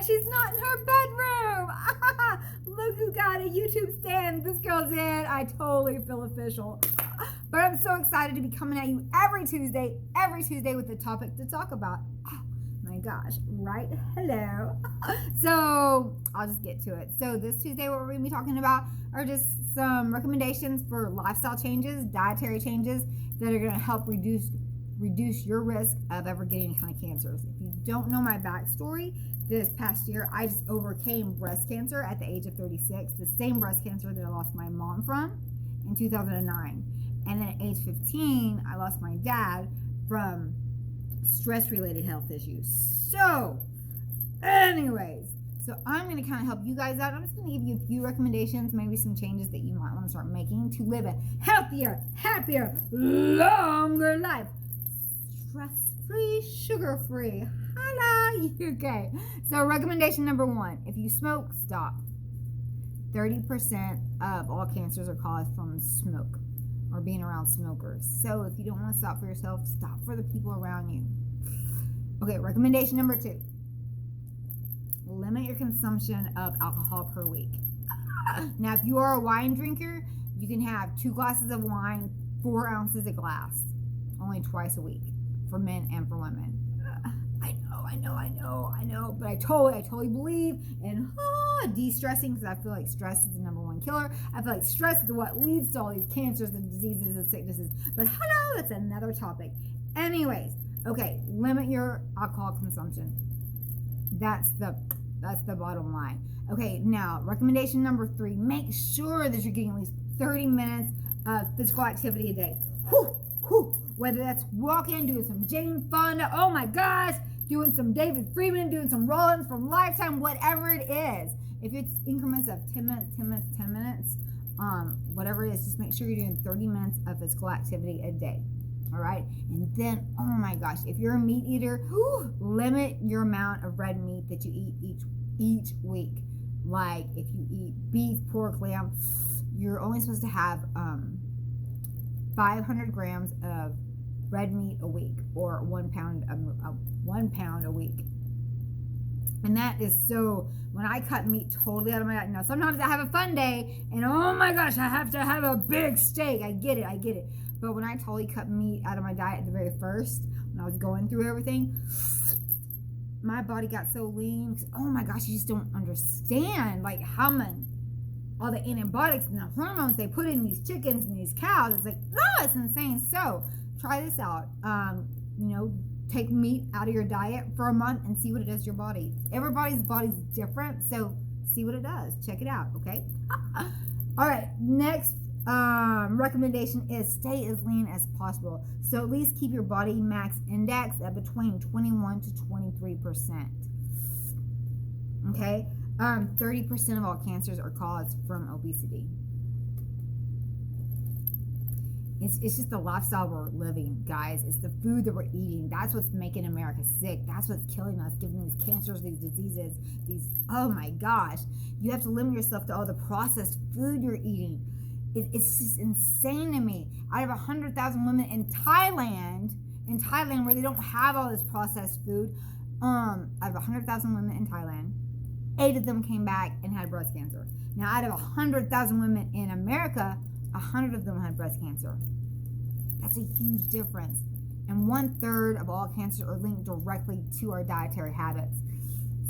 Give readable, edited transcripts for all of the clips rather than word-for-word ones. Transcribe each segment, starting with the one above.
and she's not in her bedroom. Look who got a YouTube stand. This girl did. I totally feel official. But I'm so excited to be coming at you every Tuesday with a topic to talk about. Oh my gosh, right? Hello. So I'll just get to it. So this Tuesday, what we're going to be talking about are just some recommendations for lifestyle changes, dietary changes that are going to help reduce your risk of ever getting any kind of cancers. If you don't know my backstory, this past year I just overcame breast cancer at the age of 36, the same breast cancer that I lost my mom from in 2009. And then at age 15, I lost my dad from stress-related health issues. So, anyways, so I'm going to kind of help you guys out. I'm just going to give you a few recommendations, maybe some changes that you might want to start making to live a healthier, happier, longer life. Stress-free, sugar-free. Hello, okay. So recommendation number 1, if you smoke, stop. 30% of all cancers are caused from smoke or being around smokers. So if you don't want to stop for yourself, stop for the people around you. Okay, recommendation number 2. Limit your consumption of alcohol per week. Now, if you are a wine drinker, you can have 2 glasses of wine, 4 ounces a glass, only twice a week for men and for women. I know, but I totally believe in de-stressing, because I feel like stress is the number 1 killer. I feel like stress is what leads to all these cancers and diseases and sicknesses. But hello, that's another topic. Anyways, okay, limit your alcohol consumption. That's the bottom line. Okay, now recommendation number 3: make sure that you're getting at least 30 minutes of physical activity a day. Whether that's walking, doing some Jane Fonda, oh my gosh, doing some David Freeman, doing some Rollins from Lifetime, whatever it is. If it's increments of 10 minutes, whatever it is, just make sure you're doing 30 minutes of physical activity a day. All right. And then, oh my gosh, if you're a meat eater, limit your amount of red meat that you eat each week. Like if you eat beef, pork, lamb, you're only supposed to have 500 grams of red meat a week, or 1 pound a week. And that is so, when I cut meat totally out of my diet. Now, sometimes I have a fun day and oh my gosh, I have to have a big steak. I get it. But when I totally cut meat out of my diet at the very first, when I was going through everything, my body got so lean. Oh my gosh, you just don't understand like how many, all the antibiotics and the hormones they put in these chickens and these cows. It's like, no, it's insane. So try this out. Take meat out of your diet for a month and see what it does to your body. Everybody's body's different, so see what it does. Check it out, okay? All right, next recommendation is stay as lean as possible. So at least keep your body mass index at between 21 to 23%. Okay? 30% of all cancers are caused from obesity. It's just the lifestyle we're living, guys. It's the food that we're eating. That's what's making America sick. That's what's killing us, giving these cancers, these diseases, oh my gosh. You have to limit yourself to all the processed food you're eating. It's just insane to me. Out of 100,000 women in Thailand, where they don't have all this processed food, out of 100,000 women in Thailand, 8 of them came back and had breast cancer. Now, out of 100,000 women in America, 100 of them had breast cancer. That's a huge difference. And 1/3 of all cancers are linked directly to our dietary habits.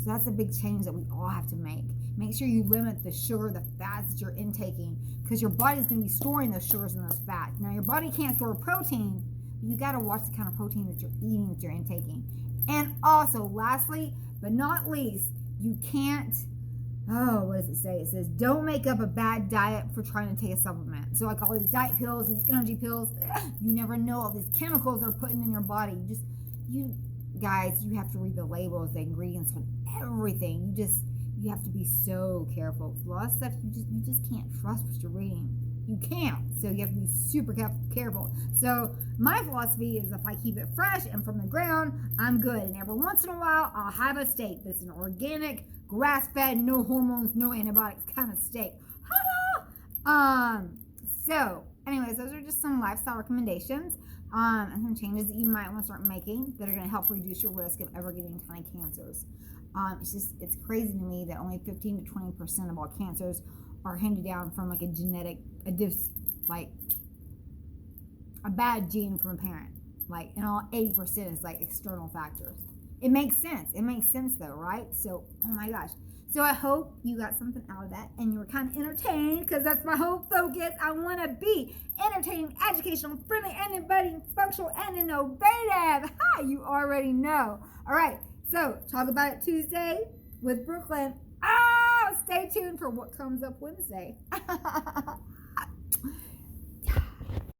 So that's a big change that we all have to make. Make sure you limit the sugar, the fats that you're intaking, because your body's going to be storing those sugars and those fats. Now, your body can't store protein, but you got to watch the kind of protein that you're eating, that you're intaking. And also, lastly, but not least, you can't, what does it say? It says, don't make up a bad diet for trying to take a supplement. So like all these diet pills, these energy pills, you never know all these chemicals they're putting in your body. You guys, you have to read the labels, the ingredients on everything. You have to be so careful. A lot of stuff you just can't trust what you're reading. You can't. So you have to be super careful. So my philosophy is if I keep it fresh and from the ground, I'm good. And every once in a while, I'll have a steak. But it's an organic, grass-fed, no hormones, no antibiotics kind of steak. So anyways, those are just some lifestyle recommendations. And some changes that you might want to start making that are going to help reduce your risk of ever getting tiny cancers. It's crazy to me that only 15 to 20% of all cancers are handed down from like a genetic, like a bad gene from a parent. Like, and all 80% is like external factors. It makes sense. It makes sense though, right? So, oh my gosh. So I hope you got something out of that and you were kind of entertained, because that's my whole focus. I want to be entertaining, educational, friendly, and inviting, functional, and innovative. Ha! You already know. All right. So Talk About It Tuesday with Brooklyn. Stay tuned for what comes up Wednesday.